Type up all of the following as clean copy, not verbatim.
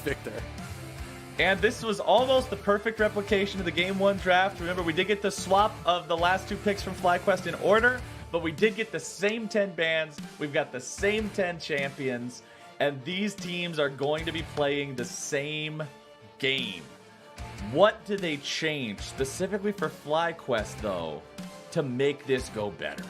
Victor. And this was almost the perfect replication of the Game 1 draft. Remember, we did get the swap of the last 2 picks from FlyQuest in order, but we did get the same 10 bans. We've got the same 10 champions, and these teams are going to be playing the same game. What do they change, specifically for FlyQuest, though, to make this go better?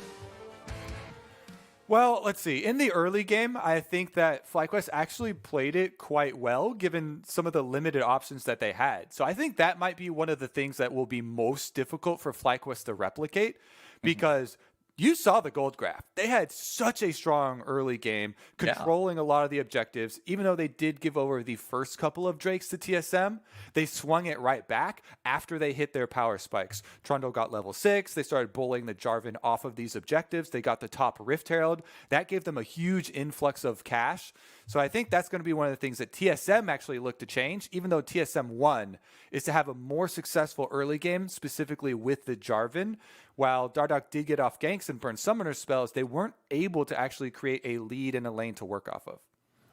Well, let's see. In the early game, I think that FlyQuest actually played it quite well, given some of the limited options that they had. So I think that might be one of the things that will be most difficult for FlyQuest to replicate, because you saw the gold graph. They had such a strong early game, controlling a lot of the objectives. Even though they did give over the first couple of Drakes to TSM, they swung it right back after they hit their power spikes. Trundle got level 6. They started bullying the Jarvan off of these objectives. They got the top Rift Herald. That gave them a huge influx of cash. So I think that's going to be one of the things that TSM actually looked to change, even though TSM won, is to have a more successful early game, specifically with the Jarvan. While Dardoch did get off ganks and burn summoner spells, they weren't able to actually create a lead and a lane to work off of.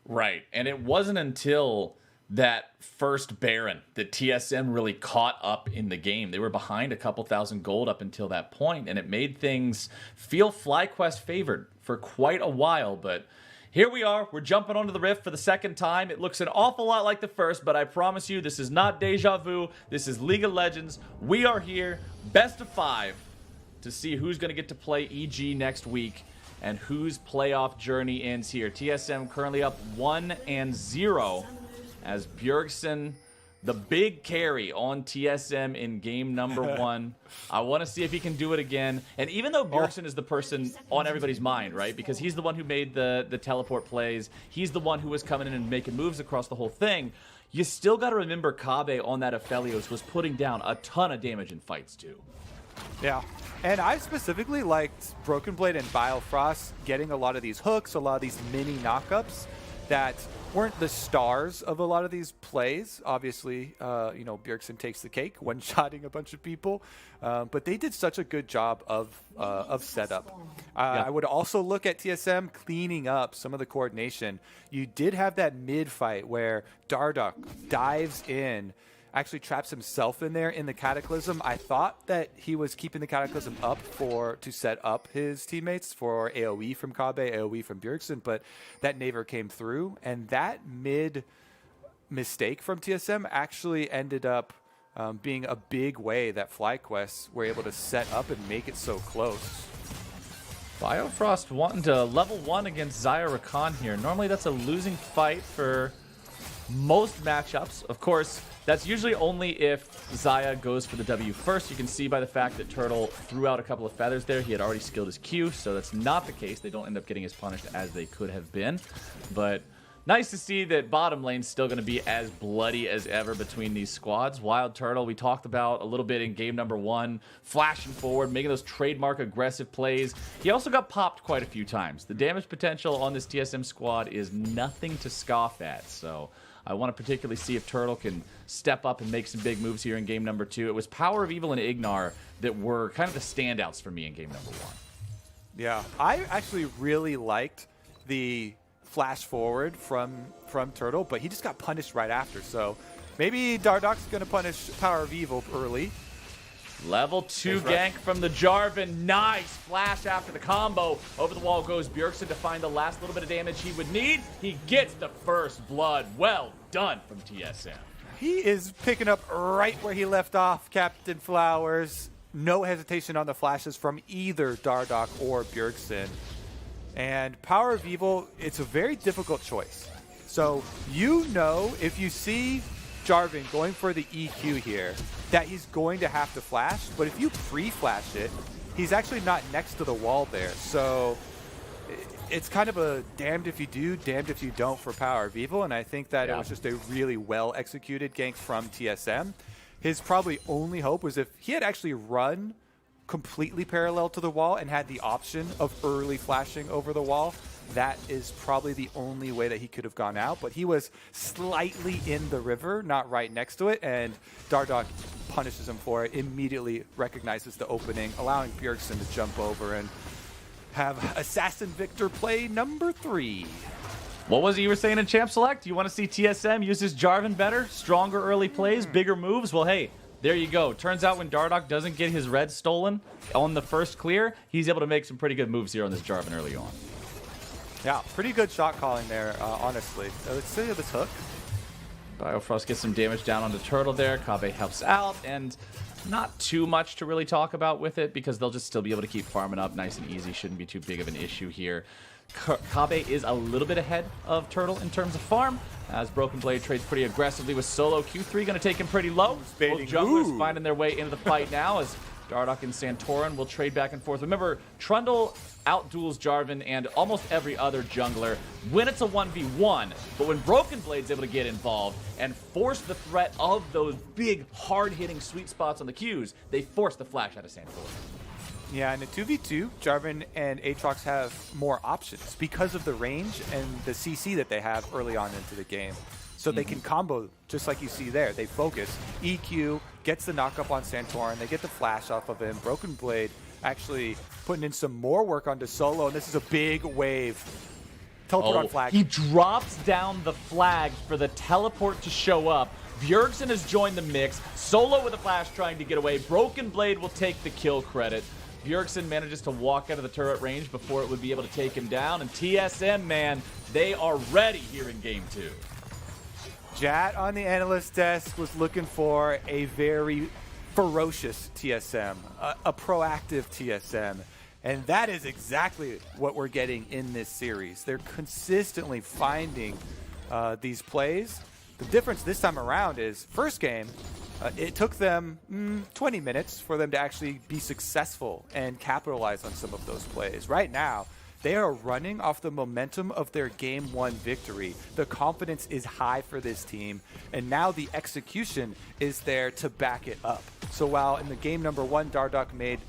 Right, and it wasn't until that first Baron that TSM really caught up in the game. They were behind a couple thousand gold up until that point, and it made things feel FlyQuest favored for quite a while, but here we are. We're jumping onto the Rift for the second time. It looks an awful lot like the first, but I promise you this is not deja vu. This is League of Legends. We are here, best of 5, to see who's going to get to play EG next week and whose playoff journey ends here. TSM currently up 1-0 as Bjergsen, the big carry on TSM in game number 1. I want to see if he can do it again. And even though Bjergsen is the person on everybody's mind, right? Because he's the one who made the teleport plays. He's the one who was coming in and making moves across the whole thing. You still got to remember Kobbe on that Aphelios was putting down a ton of damage in fights too. Yeah. And I specifically liked Broken Blade and Biofrost getting a lot of these hooks, a lot of these mini knockups that weren't the stars of a lot of these plays. Obviously, you know, Bjergsen takes the cake, one-shotting a bunch of people. But they did such a good job of setup. I would also look at TSM cleaning up some of the coordination. You did have that mid-fight where Dardoch dives in, actually traps himself in there in the Cataclysm. I thought that he was keeping the Cataclysm up to set up his teammates for AoE from Kobbe, AoE from Bjergsen, but that never came through. And that mid mistake from TSM actually ended up being a big way that FlyQuest were able to set up and make it so close. Biofrost wanting to level 1 against Xayah Rakan here. Normally that's a losing fight for most matchups. Of course, that's usually only if Xayah goes for the W first. You can see by the fact that Turtle threw out a couple of feathers there. He had already skilled his Q, so that's not the case. They don't end up getting as punished as they could have been. But nice to see that bottom lane's still going to be as bloody as ever between these squads. Wild Turtle, we talked about a little bit in game number 1, flashing forward, making those trademark aggressive plays. He also got popped quite a few times. The damage potential on this TSM squad is nothing to scoff at, so I want to particularly see if Turtle can step up and make some big moves here in game number 2. It was Power of Evil and Ignar that were kind of the standouts for me in game number 1. Yeah, I actually really liked the flash forward from Turtle, but he just got punished right after. So maybe Dardoch's going to punish Power of Evil early. Level 2 gank from the Jarvan. Nice flash after the combo. Over the wall goes Bjergsen to find the last little bit of damage he would need. He gets the first blood. Well done from TSM. He is picking up right where he left off, Captain Flowers. No hesitation on the flashes from either Dardoch or Bjergsen. And Power of Evil, it's a very difficult choice. So you know if you see Jarvan going for the EQ here, that he's going to have to flash, but if you pre-flash it, he's actually not next to the wall there. So it's kind of a damned if you do, damned if you don't for Power of Evil, and I think that it was just a really well-executed gank from TSM. His probably only hope was if he had actually run completely parallel to the wall and had the option of early flashing over the wall. That is probably the only way that he could have gone out, but he was slightly in the river, not right next to it, and Dardoch punishes him for it, immediately recognizes the opening, allowing Bjergsen to jump over and have Assassin Victor play number 3. What was it you were saying in Champ Select? You want to see TSM use his Jarvan better? Stronger early plays, bigger moves? Well, hey, there you go. Turns out when Dardoch doesn't get his red stolen on the first clear, he's able to make some pretty good moves here on this Jarvan early on. Yeah, pretty good shot calling there, honestly. Let's see this hook. Biofrost gets some damage down on the turtle there. Kabe helps out, and not too much to really talk about with it because they'll just still be able to keep farming up nice and easy. Shouldn't be too big of an issue here. Kabe is a little bit ahead of Turtle in terms of farm, as Broken Blade trades pretty aggressively with Solo. Q3 going to take him pretty low. Both junglers finding their way into the fight now as Dardoch and Santorin will trade back and forth. Remember, Trundle outduels Jarvan and almost every other jungler when it's a 1v1, but when Broken Blade's able to get involved and force the threat of those big, hard-hitting sweet spots on the Qs, they force the flash out of Santorin. Yeah, in a 2v2, Jarvan and Aatrox have more options because of the range and the CC that they have early on into the game. So they can combo just like you see there. They focus. EQ gets the knock-up on Santorin. They get the flash off of him. Broken Blade actually putting in some more work onto Solo, and this is a big wave. Teleport on flag. He drops down the flag for the teleport to show up. Bjergsen has joined the mix. Solo with a flash trying to get away. Broken Blade will take the kill credit. Bjergsen manages to walk out of the turret range before it would be able to take him down. And TSM, man, they are ready here in Game 2. Jat on the analyst desk was looking for a very ferocious TSM, a proactive TSM. And that is exactly what we're getting in this series. They're consistently finding these plays. The difference this time around is, first game, it took them 20 minutes for them to actually be successful and capitalize on some of those plays. Right now, they are running off the momentum of their Game 1 victory. The confidence is high for this team, and now the execution is there to back it up. So while in the game number 1, Dardoch made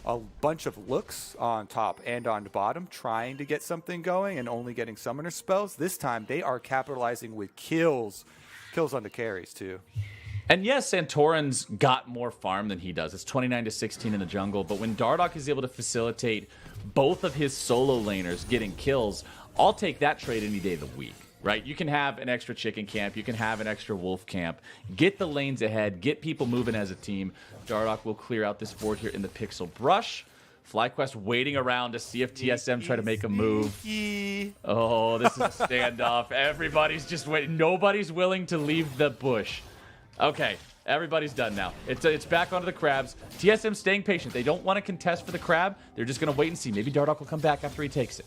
a bunch of looks on top and on bottom, trying to get something going and only getting summoner spells, this time they are capitalizing with kills on the carries too. And yes, Santorin's got more farm than he does. It's 29-16 in the jungle, but when Dardoch is able to facilitate both of his solo laners getting kills, I'll take that trade any day of the week, right? You can have an extra chicken camp, you can have an extra wolf camp, get the lanes ahead, get people moving as a team. Dardoch will clear out this board here in the Pixel Brush. FlyQuest waiting around to see if TSM try to make a move. Oh, this is a standoff. Everybody's just waiting. Nobody's willing to leave the bush. Okay, everybody's done now. It's back onto the crabs. TSM staying patient. They don't want to contest for the crab. They're just going to wait and see. Maybe Dardoch will come back after he takes it.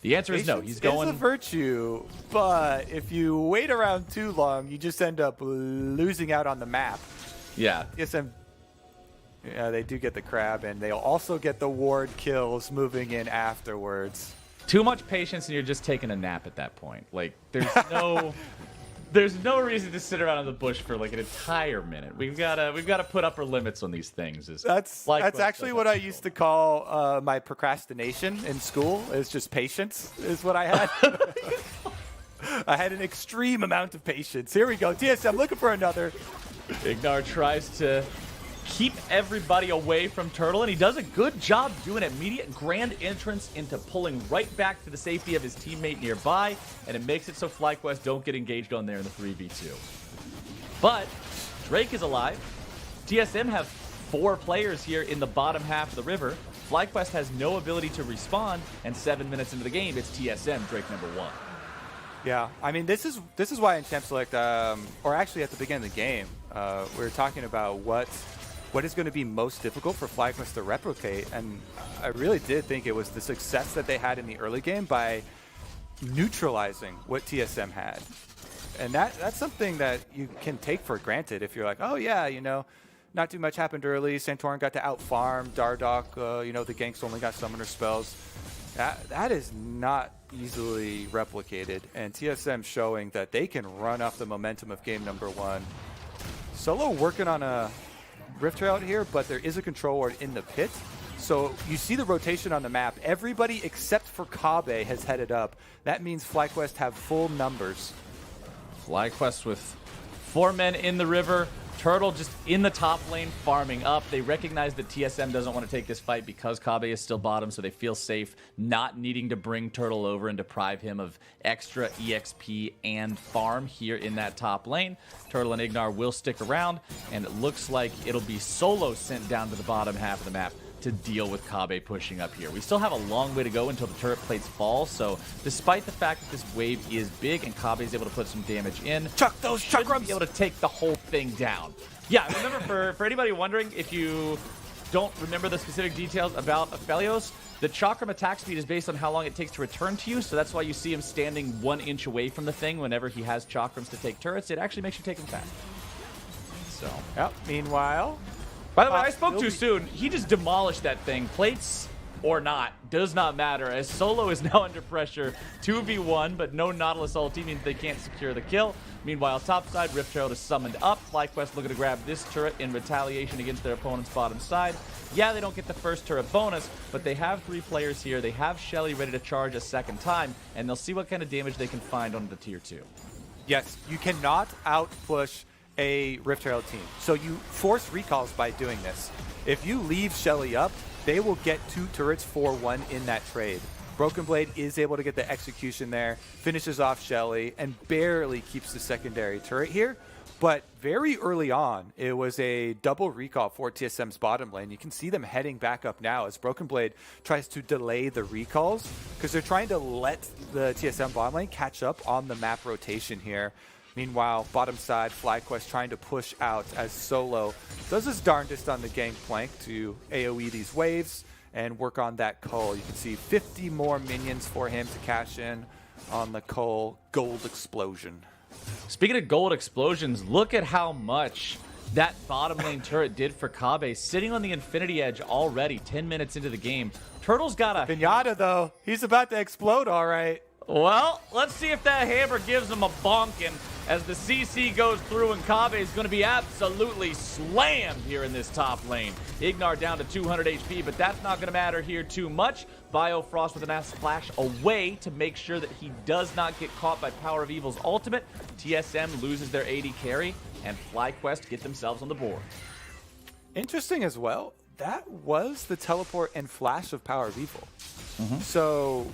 The answer is no. He's going. It's a virtue, but if you wait around too long, you just end up losing out on the map. Yeah. TSM, yeah, they do get the crab, and they'll also get the ward kills moving in afterwards. Too much patience, and you're just taking a nap at that point. Like, there's no... There's no reason to sit around in the bush for like an entire minute. We've got to put upper limits on these things. That's actually what I used to call my procrastination in school. Is just patience is what I had. I had an extreme amount of patience. Here we go. TSM looking for another. Ignar tries to keep everybody away from Turtle, and he does a good job doing immediate grand entrance into pulling right back to the safety of his teammate nearby, and it makes it so FlyQuest don't get engaged on there in the 3v2. But Drake is alive. TSM have 4 players here in the bottom half of the river. FlyQuest has no ability to respawn, and 7 minutes into the game, it's TSM, Drake number 1. Yeah, I mean, this is why in Champ Select, or actually at the beginning of the game, we were talking about what is going to be most difficult for FlyQuest to replicate, and I really did think it was the success that they had in the early game by neutralizing what TSM had. And that's something that you can take for granted if you're like, oh yeah, you know, not too much happened early, Santorin got to out-farm, Dardoch, you know, the ganks only got summoner spells. That is not easily replicated, and TSM showing that they can run off the momentum of game number 1. Solo working on a Rift Trail out here, but there is a control ward in the pit. So you see the rotation on the map. Everybody except for Kabe has headed up. That means FlyQuest have full numbers. FlyQuest with 4 men in the river, Turtle just in the top lane farming up. They recognize that TSM doesn't want to take this fight because Kabe is still bottom, so they feel safe not needing to bring Turtle over and deprive him of extra EXP and farm here in that top lane. Turtle and Ignar will stick around, and it looks like it'll be Solo sent down to the bottom half of the map to deal with Kabe pushing up here. We still have a long way to go until the turret plates fall, so despite the fact that this wave is big and Kabe is able to put some damage in, Chuck those chakrams! be able to take the whole thing down. Yeah, remember, for anybody wondering, if you don't remember the specific details about Aphelios, the chakram attack speed is based on how long it takes to return to you, so that's why you see him standing 1 inch away from the thing whenever he has chakrams to take turrets. It actually makes you take him fast. So, Yep. Meanwhile, by the way, I spoke too soon. He just demolished that thing. Plates or not, does not matter, as Solo is now under pressure. 2v1, but no Nautilus ulti means they can't secure the kill. Meanwhile, topside, Rift Herald is summoned up. FlyQuest looking to grab this turret in retaliation against their opponent's bottom side. Yeah, they don't get the first turret bonus, but they have 3 players here. They have Shelly ready to charge a second time, and they'll see what kind of damage they can find on the tier 2. yes, you cannot outpush a Rift Herald team. So you force recalls by doing this. If you leave Shelly up, they will get 2 turrets for 1 in that trade. Broken Blade is able to get the execution there, finishes off Shelly, and barely keeps the secondary turret here. But very early on, it was a double recall for TSM's bottom lane. You can see them heading back up now as Broken Blade tries to delay the recalls because they're trying to let the TSM bottom lane catch up on the map rotation here. Meanwhile, bottom side, FlyQuest trying to push out as Solo does his darndest on the gangplank to AoE these waves and work on that Cull. You can see 50 more minions for him to cash in on the Cull Gold Explosion. Speaking of gold explosions, look at how much that bottom lane turret did for Kabe, sitting on the Infinity Edge already 10 minutes into the game. Turtle's got a... Pinata, though. He's about to explode, all right. Well, let's see if that hammer gives him a bonking as the CC goes through and Kabe is going to be absolutely slammed here in this top lane. Ignar down to 200 HP, but that's not going to matter here too much. Biofrost with an ass splash away to make sure that he does not get caught by Power of Evil's ultimate. TSM loses their AD carry, and FlyQuest get themselves on the board. Interesting as well, that was the teleport and flash of Power of Evil. So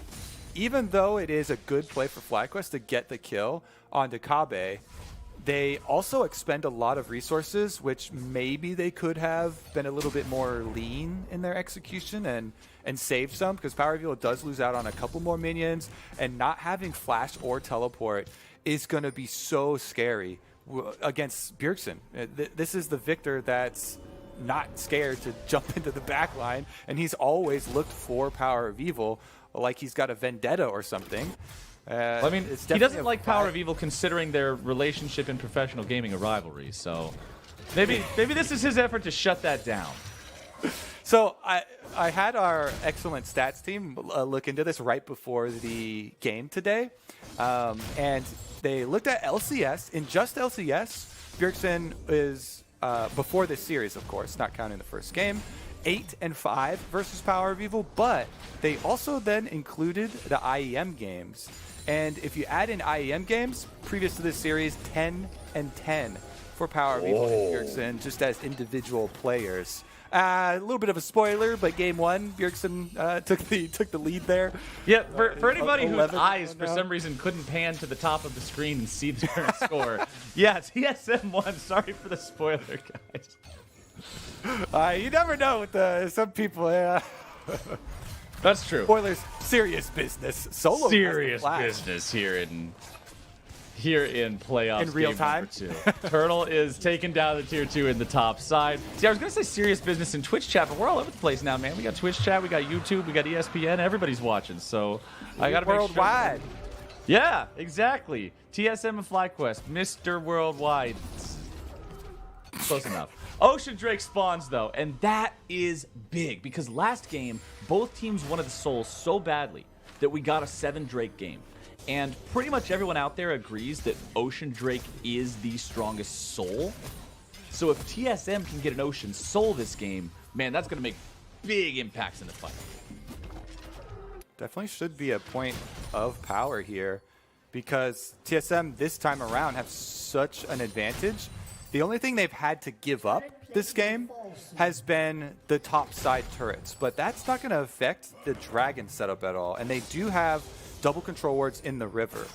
even though it is a good play for FlyQuest to get the kill onto Kabe, they also expend a lot of resources, which maybe they could have been a little bit more lean in their execution and save some, because Power of Evil does lose out on a couple more minions, and not having flash or teleport is going to be so scary against Bjergsen. This is the Victor that's not scared to jump into the back line, and he's always looked for Power of Evil like he's got a vendetta or something. Well, I mean, he doesn't like Power of Evil considering their relationship in professional gaming a rivalry, so maybe this is his effort to shut that down. So I had our excellent stats team look into this right before the game today, and they looked at LCS. In just LCS, Bjergsen is, before this series, of course, not counting the first game, 8-5 versus Power of Evil, but they also then included the IEM games. And if you add in IEM games, previous to this series, 10-10 for Power of Evil and Bjergsen, just as individual players. A little bit of a spoiler, but game 1, Bjergsen took the lead there. Yeah, for anybody whose eyes, for some reason, couldn't pan to the top of the screen and see the current score. Yeah, TSM won. Sorry for the spoiler, guys. You never know with some people. That's true. Spoilers, serious business. Solo serious business here in playoffs in real time. Turtle is taking down the tier 2 in the top side. See, I was gonna say serious business in Twitch chat, but we're all over the place now, man. We got Twitch chat, we got YouTube, we got ESPN. Everybody's watching, so I gotta make worldwide. Sure. Yeah, exactly. TSM and FlyQuest, Mr. Worldwide. Close enough. Ocean Drake spawns, though, and that is big because last game, both teams wanted the Souls so badly that we got a 7 Drake game. And pretty much everyone out there agrees that Ocean Drake is the strongest Soul. So if TSM can get an Ocean Soul this game, man, that's going to make big impacts in the fight. Definitely should be a point of power here because TSM this time around have such an advantage The only thing they've had to give up this game has been the top side turrets, but that's not going to affect the dragon setup at all. And they do have double control wards in the river.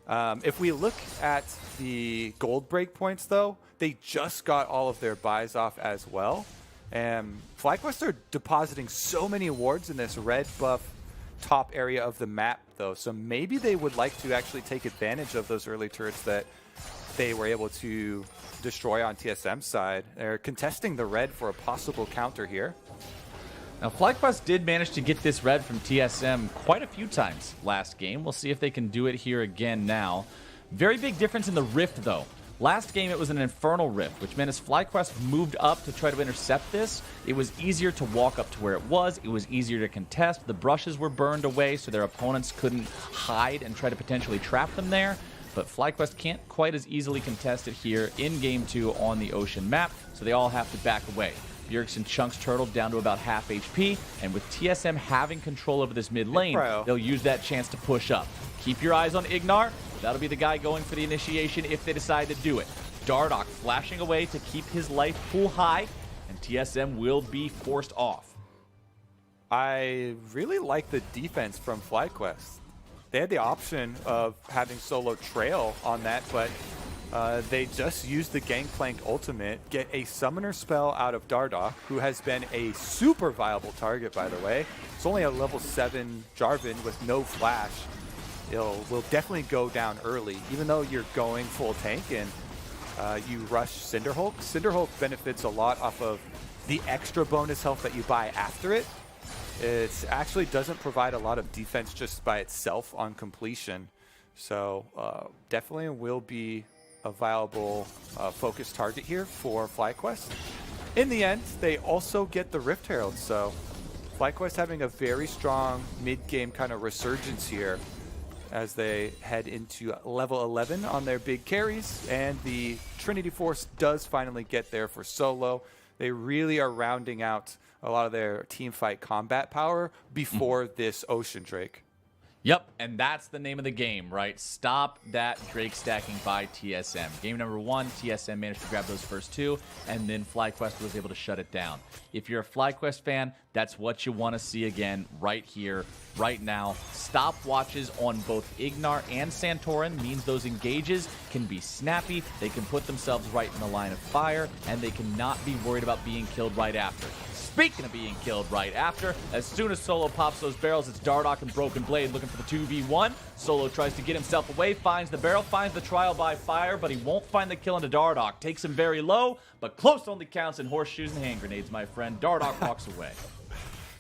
If we look at the gold breakpoints, though, they just got all of their buys off as well. And FlyQuest are depositing so many wards in this red buff top area of the map, though. So maybe they would like to actually take advantage of those early turrets that they were able to destroy on TSM's side. They're contesting the red for a possible counter here. Now, FlyQuest did manage to get this red from TSM quite a few times last game. We'll see if they can do it here again now. Very big difference in the Rift, though. Last game, it was an Infernal Rift, which meant as FlyQuest moved up to try to intercept this, it was easier to walk up to where it was. It was easier to contest. The brushes were burned away, so their opponents couldn't hide and try to potentially trap them there. But FlyQuest can't quite as easily contest it here in Game 2 on the Ocean map, so they all have to back away. Bjergsen chunks Turtle down to about half HP, and with TSM having control over this mid lane, they'll use that chance to push up. Keep your eyes on Ignar. That'll be the guy going for the initiation if they decide to do it. Dardoch flashing away to keep his life pool high, and TSM will be forced off. I really like the defense from FlyQuest. They had the option of having solo trail on that, but they just used the Gangplank ultimate, get a summoner spell out of Dardoch, who has been a super viable target, by the way. It's only a level 7 Jarvan with no flash. Will definitely go down early, even though you're going full tank and you rush Cinderhulk. Cinderhulk benefits a lot off of the extra bonus health that you buy after it. It actually doesn't provide a lot of defense just by itself on completion. So definitely will be a viable focus target here for FlyQuest. In the end, they also get the Rift Herald, so FlyQuest having a very strong mid-game kind of resurgence here as they head into level 11 on their big carries, and the Trinity Force does finally get there for solo. They really are rounding out a lot of their team fight combat power before this Ocean Drake. Yep, and that's the name of the game, right? Stop that Drake stacking by TSM. Game number 1, TSM managed to grab those first 2, and then FlyQuest was able to shut it down. If you're a FlyQuest fan, that's what you want to see again right here, right now. Stopwatches on both Ignar and Santorin means those engages can be snappy, they can put themselves right in the line of fire, and they cannot be worried about being killed right after. Speaking of being killed right after, as soon as Solo pops those barrels, it's Dardoch and Broken Blade looking for the 2v1. Solo tries to get himself away, finds the barrel, finds the trial by fire, but he won't find the kill into Dardoch. Takes him very low, but close only counts in horseshoes and hand grenades, my friend. Dardoch walks away.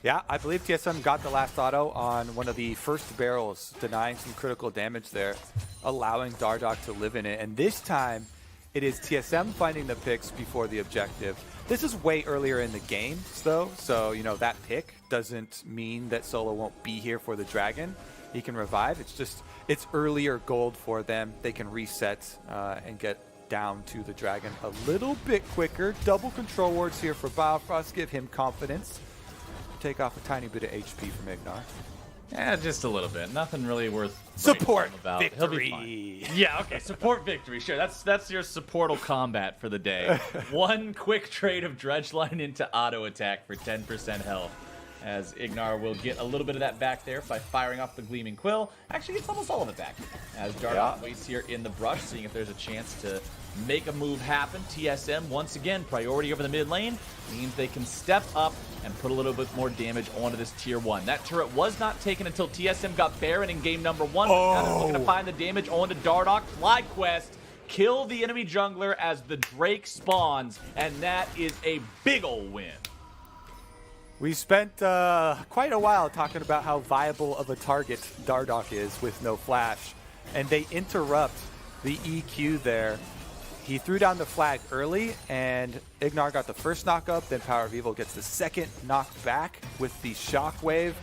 Yeah, I believe TSM got the last auto on one of the first barrels, denying some critical damage there, allowing Dardoch to live in it. And this time, it is TSM finding the picks before the objective. This is way earlier in the game, though, so, you know, that pick doesn't mean that Solo won't be here for the Dragon. He can revive. It's just, it's earlier gold for them. They can reset and get down to the Dragon a little bit quicker. Double control wards here for Biofrost, give him confidence. Take off a tiny bit of HP from Ignar. Yeah, just a little bit. Nothing really worth support about. Victory. He'll be fine. Yeah, okay. Support victory. Sure, that's your supportal combat for the day. One quick trade of Dredgeline into auto attack for 10% health, as Ignar will get a little bit of that back there by firing off the Gleaming Quill. Actually, gets almost all of it back. As Dardoch waits here in the brush, seeing if there's a chance to make a move happen. TSM, once again, priority over the mid lane, means they can step up and put a little bit more damage onto this tier 1. That turret was not taken until TSM got Baron in game number 1. Now they're looking to find the damage onto Dardoch. FlyQuest kill the enemy jungler as the Drake spawns, and that is a big ol' win. We spent quite a while talking about how viable of a target Dardoch is with no flash, and they interrupt the EQ there. He threw down the flag early, and Ignar got the first knock up, then Power of Evil gets the second knocked back with the Shockwave,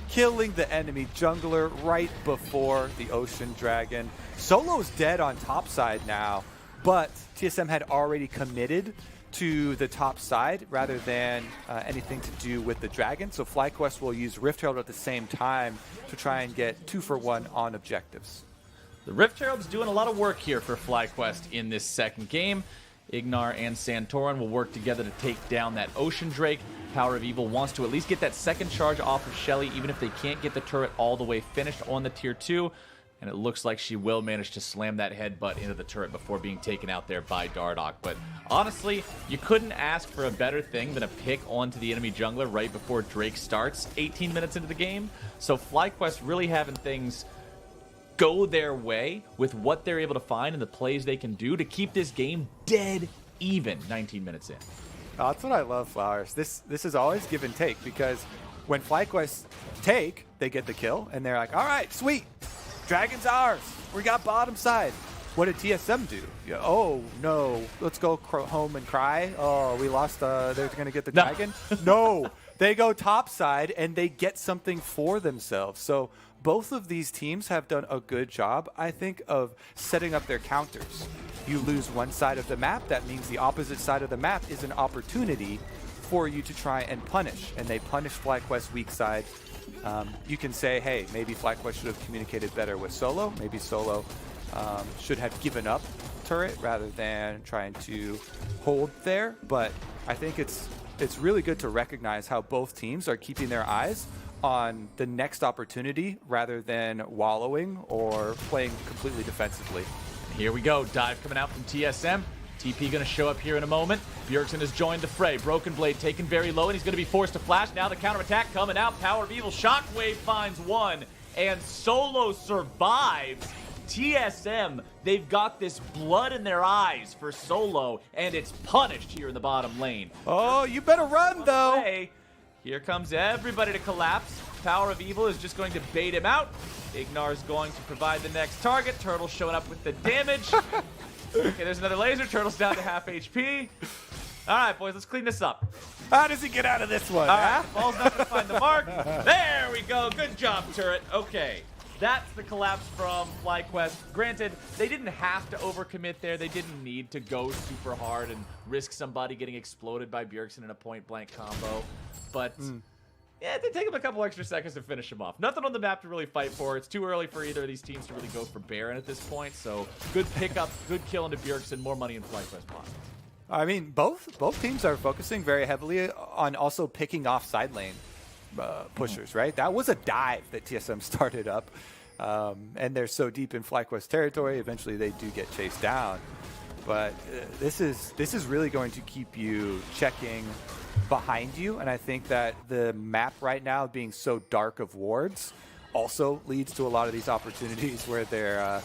killing the enemy jungler right before the Ocean Dragon. Solo's dead on top side now, but TSM had already committed to the top side rather than anything to do with the Dragon, so FlyQuest will use Rift Herald at the same time to try and get 2-for-1 on objectives. The Rift Herald's doing a lot of work here for FlyQuest in this second game. Ignar and Santorin will work together to take down that Ocean Drake. Power of Evil wants to at least get that second charge off of Shelly, even if they can't get the turret all the way finished on the tier 2. And it looks like she will manage to slam that headbutt into the turret before being taken out there by Dardoch. But honestly, you couldn't ask for a better thing than a pick onto the enemy jungler right before Drake starts 18 minutes into the game. So FlyQuest really having things go their way with what they're able to find and the plays they can do to keep this game dead even 19 minutes in. Oh, that's what I love, Flowers. This is always give and take, because when FlyQuest take, they get the kill, and they're like, all right, sweet. Dragon's ours. We got bottom side. What did TSM do? Yeah, oh, no. Let's go home and cry. Oh, we lost. They're going to get the dragon? No. They go top side, and they get something for themselves. So both of these teams have done a good job, I think, of setting up their counters. You lose one side of the map. That means the opposite side of the map is an opportunity for you to try and punish. And they punish FlyQuest's weak side. You can say, hey, maybe FlyQuest should have communicated better with Solo. Maybe Solo should have given up turret rather than trying to hold there. But I think it's really good to recognize how both teams are keeping their eyes on the next opportunity rather than wallowing or playing completely defensively. Here we go. Dive coming out from TSM. TP going to show up here in a moment. Bjergsen has joined the fray. Broken Blade taken very low, and he's going to be forced to flash. Now the counterattack coming out. Power of Evil. Shockwave finds one, and Solo survives. TSM, they've got this blood in their eyes for Solo, and it's punished here in the bottom lane. Oh, you better run, though. Here comes everybody to collapse. Power of Evil is just going to bait him out. Ignar is going to provide the next target. Turtle showing up with the damage. Okay, there's another laser. Turtle's down to half HP. All right, boys, let's clean this up. How does he get out of this one? All right, the ball's not going to find the mark. There we go. Good job, turret. Okay, that's the collapse from FlyQuest. Granted, they didn't have to overcommit there. They didn't need to go super hard and risk somebody getting exploded by Bjergsen in a point-blank combo. But yeah, it did take them a couple extra seconds to finish him off. Nothing on the map to really fight for. It's too early for either of these teams to really go for Baron at this point. So good pickup, good kill into Bjergsen, more money in FlyQuest pockets. I mean, both teams are focusing very heavily on also picking off side lane pushers, right? That was a dive that TSM started up, and they're so deep in FlyQuest territory. Eventually, they do get chased down. But this is really going to keep you checking behind you, and I think that the map right now being so dark of wards also leads to a lot of these opportunities where they're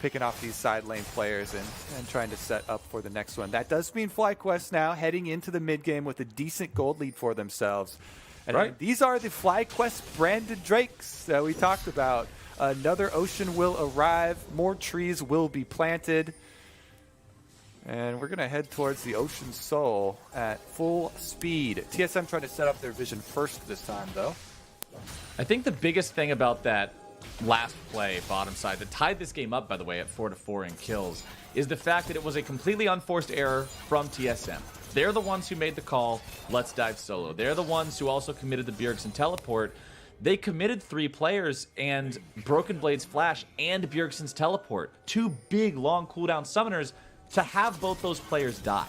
picking off these side lane players and trying to set up for the next one. That does mean FlyQuest now heading into the mid game with a decent gold lead for themselves. And right. These are the FlyQuest branded Drakes that we talked about. Another ocean will arrive. More trees will be planted. And we're going to head towards the Ocean Soul at full speed. TSM trying to set up their vision first this time, though. I think the biggest thing about that last play, bottom side, that tied this game up, by the way, at 4-4 in kills, is the fact that it was a completely unforced error from TSM. They're the ones who made the call, let's dive solo. They're the ones who also committed the Bjergsen teleport. They committed 3 players, and Broken Blade's flash and Bjergsen's teleport, 2 big, long cooldown summoners, to have both those players die.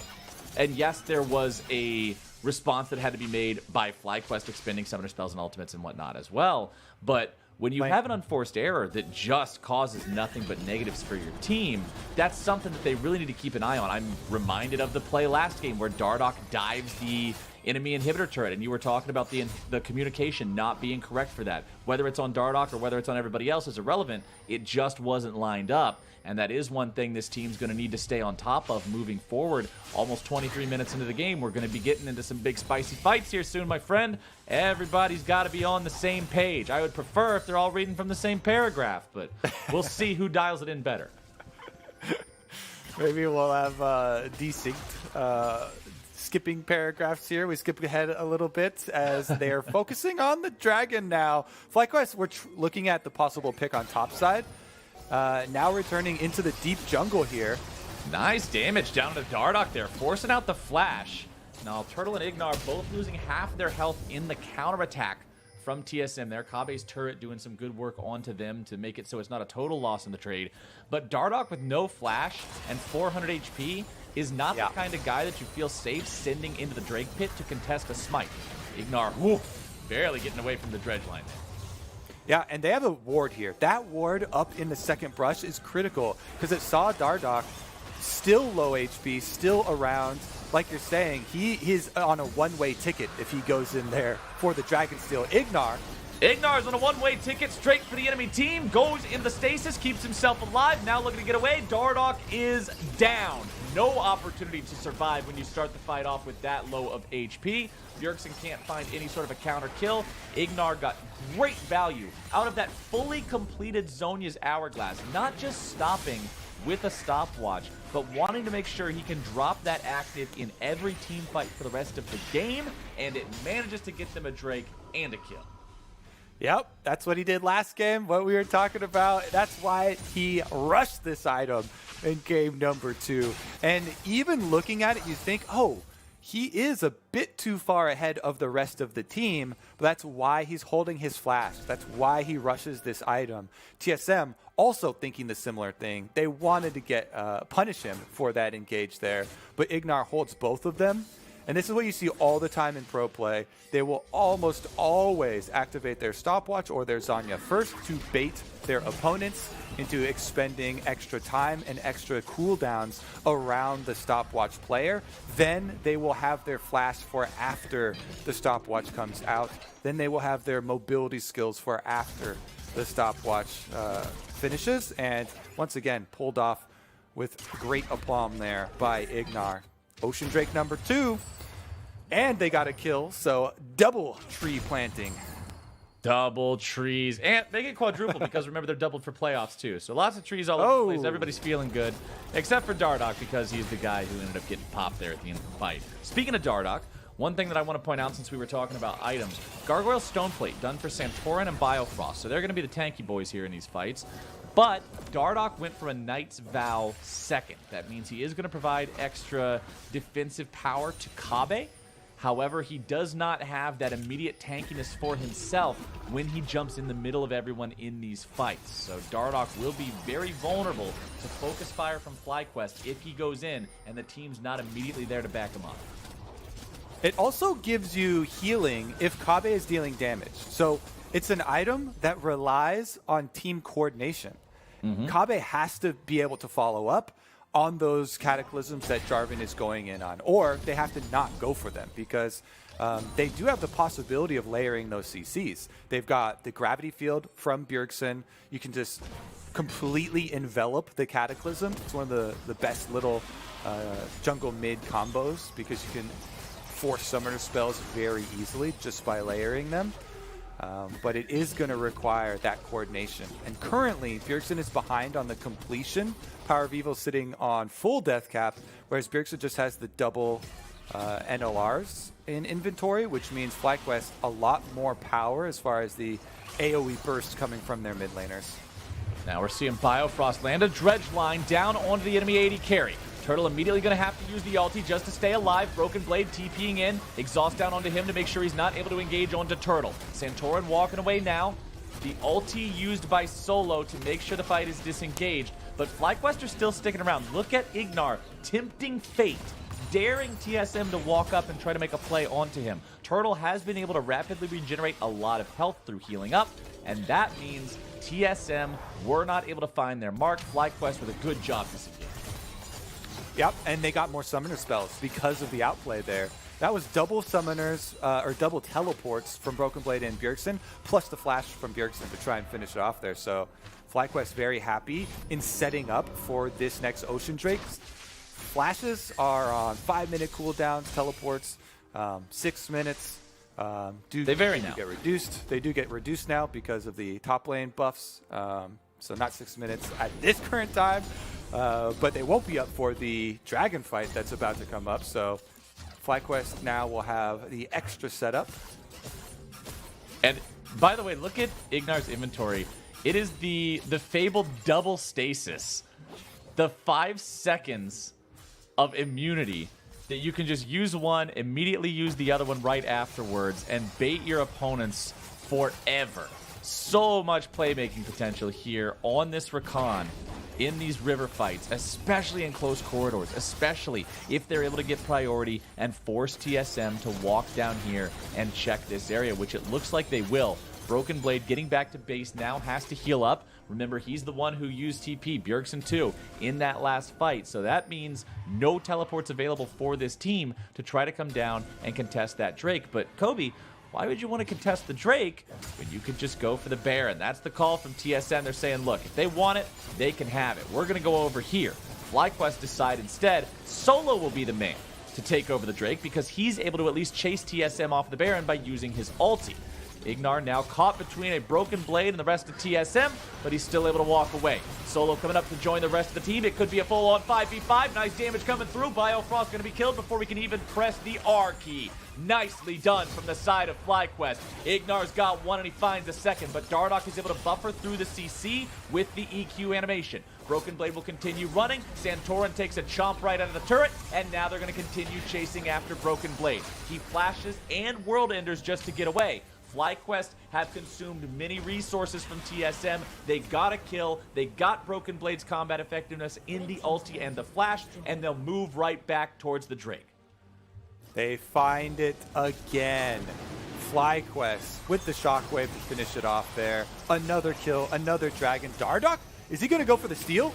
And yes, there was a response that had to be made by FlyQuest expending summoner spells and ultimates and whatnot as well, but when you have an unforced error that just causes nothing but negatives for your team, that's something that they really need to keep an eye on. I'm reminded of the play last game where Dardoch dives the enemy inhibitor turret, and you were talking about the communication not being correct for that. Whether it's on Dardoch or whether it's on everybody else is irrelevant. It just wasn't lined up, and that is one thing this team's going to need to stay on top of moving forward. Almost 23 minutes into the game, we're going to be getting into some big spicy fights here soon, my friend. Everybody's got to be on the same page. I would prefer if they're all reading from the same paragraph, but we'll see who dials it in better. Maybe we'll have desynced skipping paragraphs here. We skip ahead a little bit as they are focusing on the dragon now. FlyQuest, we're looking at the possible pick on top side. Now returning into the deep jungle here. Nice damage down to Dardoch there, forcing out the flash. Now, Turtle and Ignar both losing half their health in the counterattack from TSM there. Kabe's turret doing some good work onto them to make it so it's not a total loss in the trade. But Dardoch with no flash and 400 HP, is not the kind of guy that you feel safe sending into the Drake pit to contest a smite. Ignar, barely getting away from the dredge line there. Yeah, and they have a ward here. That ward up in the second brush is critical because it saw Dardoch still low HP, still around. Like you're saying, he is on a one-way ticket if he goes in there for the Dragon Steel. Ignar's on a one-way ticket straight for the enemy team, goes in the stasis, keeps himself alive, now looking to get away. Dardoch is down. No opportunity to survive when you start the fight off with that low of HP. Bjergsen can't find any sort of a counter kill. Ignar got great value out of that fully completed Zhonya's Hourglass, not just stopping with a stopwatch, but wanting to make sure he can drop that active in every team fight for the rest of the game, and it manages to get them a Drake and a kill. Yep, that's what he did last game, what we were talking about. That's why he rushed this item in game number 2. And even looking at it, you think, oh, he is a bit too far ahead of the rest of the team, but that's why he's holding his flash. That's why he rushes this item. TSM also thinking the similar thing. They wanted to get punish him for that engage there, but Ignar holds both of them. And this is what you see all the time in pro play. They will almost always activate their stopwatch or their Zhonya first to bait their opponents into expending extra time and extra cooldowns around the stopwatch player. Then they will have their flash for after the stopwatch comes out. Then they will have their mobility skills for after the stopwatch finishes. And once again, pulled off with great aplomb there by Ignar. Ocean Drake number 2, and they got a kill, so double tree planting. Double trees, and they get quadruple because remember they're doubled for playoffs too. So lots of trees all over the place. Everybody's feeling good, except for Dardoch because he's the guy who ended up getting popped there at the end of the fight. Speaking of Dardoch, one thing that I want to point out since we were talking about items, Gargoyle Stoneplate done for Santorin and Biofrost. So they're going to be the tanky boys here in these fights. But Dardoch went for a Knight's Vow second. That means he is going to provide extra defensive power to Kabe. However, he does not have that immediate tankiness for himself when he jumps in the middle of everyone in these fights. So Dardoch will be very vulnerable to focus fire from FlyQuest if he goes in and the team's not immediately there to back him up. It also gives you healing if Kabe is dealing damage. So it's an item that relies on team coordination. Kabe has to be able to follow up on those cataclysms that Jarvan is going in on, or they have to not go for them because they do have the possibility of layering those CCs. They've got the gravity field from Bjergsen. You can just completely envelop the cataclysm. It's one of the best little jungle mid combos because you can force summoner spells very easily just by layering them. But it is going to require that coordination. And currently, Bjergsen is behind on the completion. Power of Evil sitting on full death cap, whereas Bjergsen just has the double NLRs in inventory, which means FlyQuest a lot more power as far as the AoE burst coming from their mid laners. Now we're seeing Biofrost land a dredge line down onto the enemy AD carry. Turtle immediately going to have to use the ulti just to stay alive. Broken Blade TPing in. Exhaust down onto him to make sure he's not able to engage onto Turtle. Santorin walking away now. The ulti used by Solo to make sure the fight is disengaged. But FlyQuest are still sticking around. Look at Ignar tempting fate, daring TSM to walk up and try to make a play onto him. Turtle has been able to rapidly regenerate a lot of health through healing up. And that means TSM were not able to find their mark. FlyQuest with a good job this game. Yep, and they got more summoner spells because of the outplay there. That was double summoners, or double teleports from Broken Blade and Bjergsen, plus the flash from Bjergsen to try and finish it off there. So FlyQuest very happy in setting up for this next Ocean Drake. Flashes are on 5-minute cooldowns, teleports, 6 minutes. They vary now. Get reduced. They do get reduced now because of the top lane buffs. So not 6 minutes at this current time. But they won't be up for the dragon fight that's about to come up. So FlyQuest now will have the extra setup. And by the way, look at Ignar's inventory. It is the fabled double stasis. The 5 seconds of immunity that you can just use one, immediately use the other one right afterwards, and bait your opponents forever. So much playmaking potential here on this Rakan. in these river fights, especially in close corridors, especially if they're able to get priority and force TSM to walk down here and check this area, which it looks like they will. Broken Blade getting back to base now, has to heal up. Remember, he's the one who used TP, Bjergsen too, in that last fight. So that means no teleports available for this team to try to come down and contest that Drake. But Kobe, why would you want to contest the Drake when you could just go for the Baron? That's the call from TSM. They're saying, look, if they want it, they can have it. We're going to go over here. FlyQuest decide instead Solo will be the man to take over the Drake because he's able to at least chase TSM off the Baron by using his ulti. Ignar now caught between a Broken Blade and the rest of TSM, but he's still able to walk away. Solo coming up to join the rest of the team. It could be a full-on 5v5. Nice damage coming through. Biofrost going to be killed before we can even press the R key. Nicely done from the side of FlyQuest. Ignar's got one and he finds a second, but Dardoch is able to buffer through the CC with the EQ animation. Broken Blade will continue running. Santorin takes a chomp right out of the turret, and now they're going to continue chasing after Broken Blade. He flashes and World Enders just to get away. FlyQuest have consumed many resources from TSM. They got a kill. They got Broken Blade's combat effectiveness in the ulti and the flash, and they'll move right back towards the Drake. They find it again. FlyQuest with the shockwave to finish it off there. Another kill, another dragon. Dardoch, is he going to go for the steal?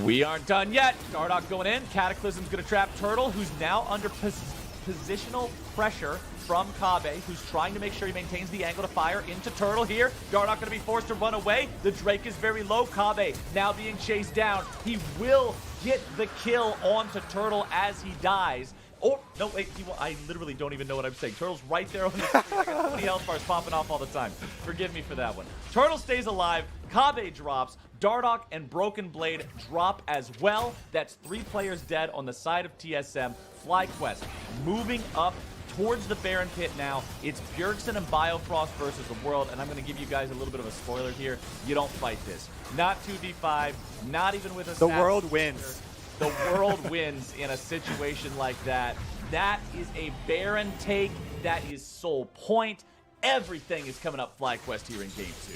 We aren't done yet. Dardoch going in. Cataclysm's going to trap Turtle, who's now under positional pressure from Kabe, who's trying to make sure he maintains the angle to fire into Turtle here. Dardoch going to be forced to run away. The Drake is very low. Kabe now being chased down. He will get the kill onto Turtle as he dies. Oh, no, wait, I literally don't even know what I'm saying. Turtle's right there on the screen. I got 20 health bars popping off all the time. Forgive me for that one. Turtle stays alive. Kabe drops. Dardoch and Broken Blade drop as well. That's 3 players dead on the side of TSM. FlyQuest moving up towards the Baron pit now. It's Bjergsen and Biofrost versus the world, and I'm going to give you guys a little bit of a spoiler here. You don't fight this. Not 2v5, not even with a... The world wins. The world wins in a situation like that. That is a Baron take. That is sole point. Everything is coming up FlyQuest here in Game 2.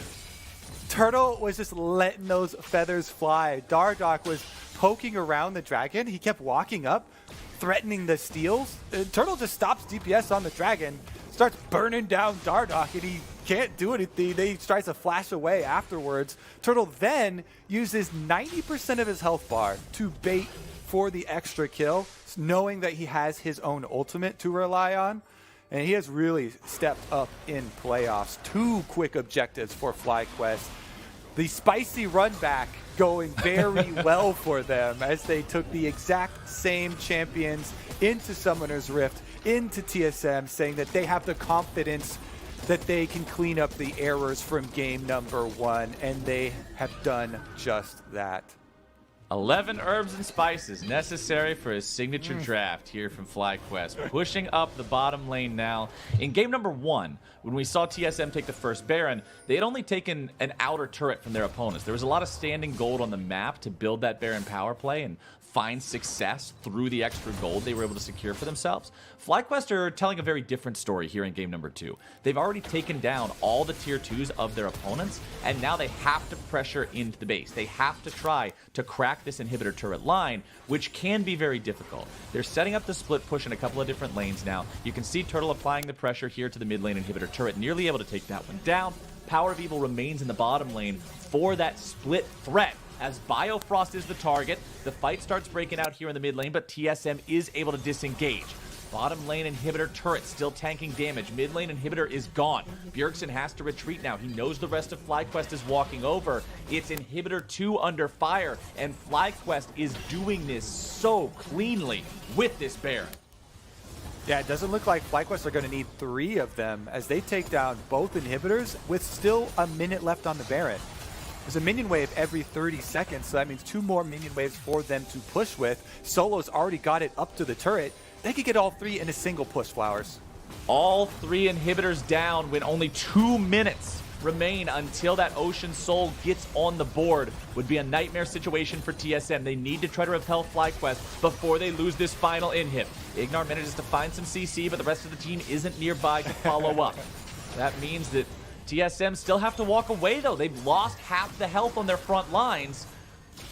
Turtle was just letting those feathers fly. Dardoch was poking around the dragon. He kept walking up, threatening the steals. Turtle just stops DPS on the dragon, starts burning down Dardoch, and he can't do anything. He tries to flash away afterwards. Turtle then uses 90% of his health bar to bait for the extra kill, knowing that he has his own ultimate to rely on. And he has really stepped up in playoffs. 2 quick objectives for FlyQuest. The spicy run back going very well for them as they took the exact same champions into Summoner's Rift, into TSM, saying that they have the confidence that they can clean up the errors from game number 1, and they have done just that. 11 herbs and spices necessary for his signature draft here from FlyQuest. Pushing up the bottom lane now. In game number 1, when we saw TSM take the first Baron, they had only taken an outer turret from their opponents. There was a lot of standing gold on the map to build that Baron power play and find success through the extra gold they were able to secure for themselves. FlyQuest are telling a very different story here in game number 2. They've already taken down all the tier 2s of their opponents, and now they have to pressure into the base. They have to try to crack this inhibitor turret line, which can be very difficult. They're setting up the split push in a couple of different lanes now. You can see Turtle applying the pressure here to the mid lane inhibitor turret, nearly able to take that one down. Power of Evil remains in the bottom lane for that split threat, as Biofrost is the target. The fight starts breaking out here in the mid lane, but TSM is able to disengage. Bottom lane inhibitor turret still tanking damage. Mid lane inhibitor is gone. Bjergsen has to retreat now. He knows the rest of FlyQuest is walking over. It's inhibitor 2 under fire, and FlyQuest is doing this so cleanly with this Baron. Yeah, it doesn't look like FlyQuest are going to need 3 of them as they take down both inhibitors with still a minute left on the Baron. There's a minion wave every 30 seconds, so that means 2 more minion waves for them to push with. Solo's already got it up to the turret. They could get all 3 in a single push, Flowers. All 3 inhibitors down when only 2 minutes remain until that Ocean Soul gets on the board. Would be a nightmare situation for TSM. They need to try to repel FlyQuest before they lose this final inhib. Ignar manages to find some CC, but the rest of the team isn't nearby to follow up. That means that TSM still have to walk away, though. They've lost half the health on their front lines.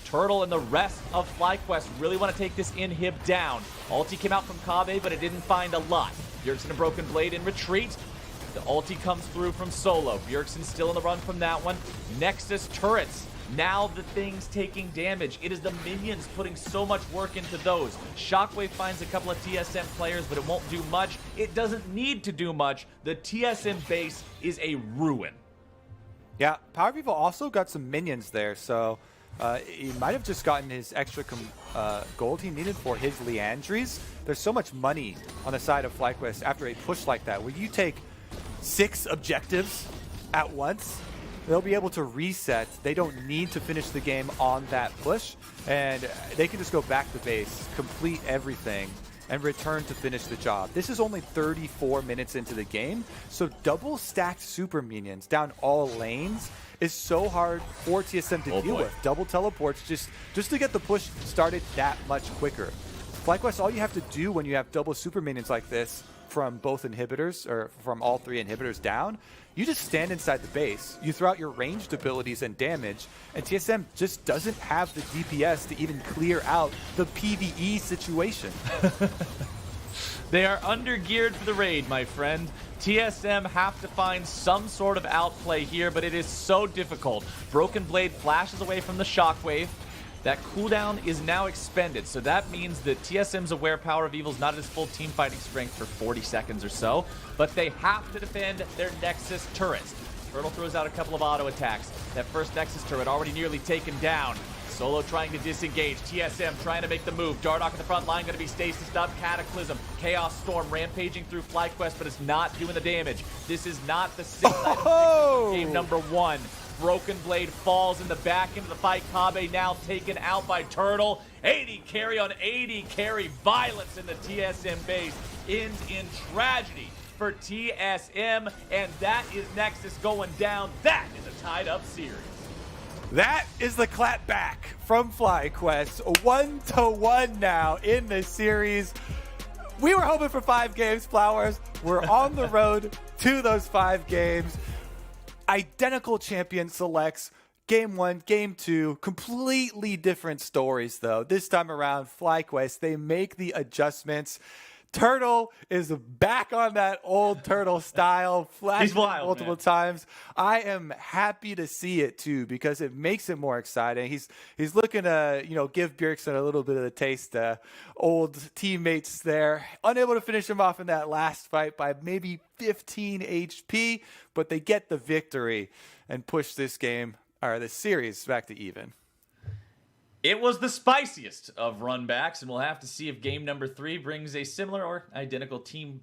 Turtle and the rest of FlyQuest really want to take this inhib down. Ulti came out from Kave, but it didn't find a lot. Bjergsen and Broken Blade in retreat. The ulti comes through from Solo. Bjergsen still in the run from that one. Nexus turrets. Now the thing's taking damage. It is the minions putting so much work into those. Shockwave finds a couple of TSM players, but it won't do much. It doesn't need to do much. The TSM base is a ruin. Yeah, Power Vivo also got some minions there, so he might have just gotten his extra gold he needed for his Leandries. There's so much money on the side of FlyQuest after a push like that, where you take 6 objectives at once. They'll be able to reset. They don't need to finish the game on that push, and they can just go back to base, complete everything, and return to finish the job. This is only 34 minutes into the game, so double stacked super minions down all lanes is so hard for TSM to deal with. Double teleports just to get the push started that much quicker. FlyQuest, all you have to do when you have double super minions like this from both inhibitors, or from all 3 inhibitors down, you just stand inside the base. You throw out your ranged abilities and damage, and TSM just doesn't have the DPS to even clear out the PvE situation. They are under-geared for the raid, my friend. TSM have to find some sort of outplay here, but it is so difficult. Broken Blade flashes away from the Shockwave. That cooldown is now expended, so that means that TSM's aware Power of Evil is not at his full team fighting strength for 40 seconds or so, but they have to defend their Nexus turrets. Turtle throws out a couple of auto attacks. That first Nexus turret already nearly taken down. Solo trying to disengage. TSM trying to make the move. Dardoch at the front line going to be stasis up. Cataclysm. Chaos Storm rampaging through FlyQuest, but it's not doing the damage. This is not the 6-item game number 1. Broken Blade falls in the back into the fight. Kabe now taken out by Turtle. 80 carry on 80 carry. Violence in the TSM base ends in tragedy for TSM, and that is Nexus going down. That is a tied-up series. That is the clap back from FlyQuest. 1-1 now in this series. We were hoping for 5 games, Flowers. We're on the road to those 5 games. Identical champion selects. Game 1, Game 2, completely different stories though. This time around, FlyQuest, they make the adjustments. Turtle is back on that old Turtle style, flashing multiple times. I am happy to see it too, because it makes it more exciting. He's looking to, give Bjergsen a little bit of the taste. Old teammates there, unable to finish him off in that last fight by maybe 15 HP, but they get the victory and push this game, or this series, back to even. It was the spiciest of runbacks, and we'll have to see if game number 3 brings a similar or identical team